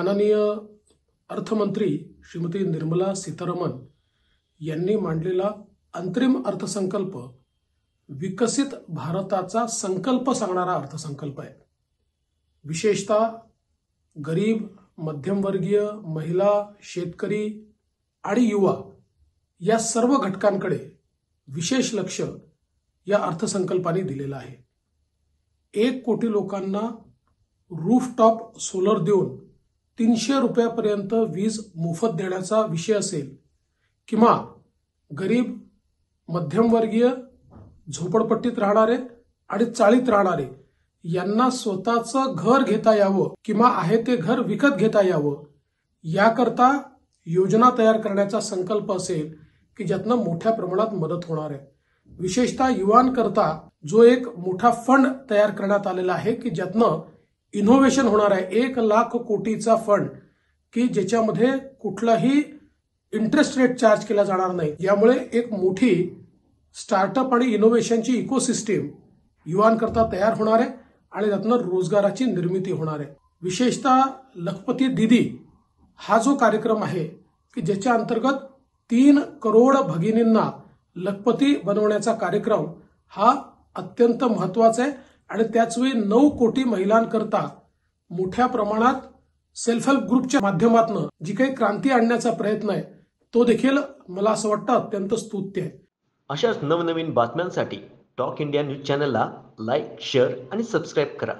माननीय अर्थमंत्री श्रीमती निर्मला सीतारामन यांनी मांडलेला अंतरिम अर्थसंकल्प विकसित भारताचा संकल्प सांगणारा अर्थसंकल्प आहे। विशेषतः गरीब, मध्यमवर्गीय, महिला, शेतकरी आणि युवा या सर्व घटकांकडे विशेष लक्ष या अर्थसंकल्पाने दिलेलं आहे। 1 कोटी लोकांना रूफटॉप सोलर देऊन 300 रुपयापर्यंत वीज मोफत देण्याचा विषय असेल, किंवा गरीब, मध्यमवर्गीय, झोपडपट्टीत राहणारे आणि चाळीत राहणारे यांना स्वतःचं घर घेता यावं किंवा आहे ते घर विकत घेता यावं, याकरता योजना तयार करण्याचा संकल्प असेल की ज्यातनं मोठ्या प्रमाणात मदत होणार आहे। विशेषतः युवांकरता जो एक मोठा फंड तयार करण्यात आलेला आहे की ज्यातनं इनोव्हेशन होणार आहे। 1 लाख कोटीचा फंड की ज्याच्यामध्ये कुठलाही इंटरेस्ट रेट चार्ज केला जाणार नाही। यामुळे एक मोठी स्टार्टअप आणि इनोव्हेशनची इकोसिस्टीम युवांकरता तयार होणार आहे आणि त्यातनं रोजगाराची निर्मिती होणार आहे। विशेषतः लखपती दीदी हा जो कार्यक्रम आहे की ज्याच्या अंतर्गत 3 करोड भगिनींना लखपती बनवण्याचा कार्यक्रम हा अत्यंत महत्त्वाचा आहे आणि त्याचवेळी 9 कोटी महिलांकरता मोठ्या प्रमाणात सेल्फ हेल्प ग्रुपच्या माध्यमातून जी काही क्रांती आणण्याचा प्रयत्न आहे तो देखील मला असं वाटतं अत्यंत स्तुत्य आहे। अशाच नवनवीन बातम्यांसाठी टॉक इंडिया न्यूज चॅनलला लाईक, शेअर आणि सबस्क्राईब करा।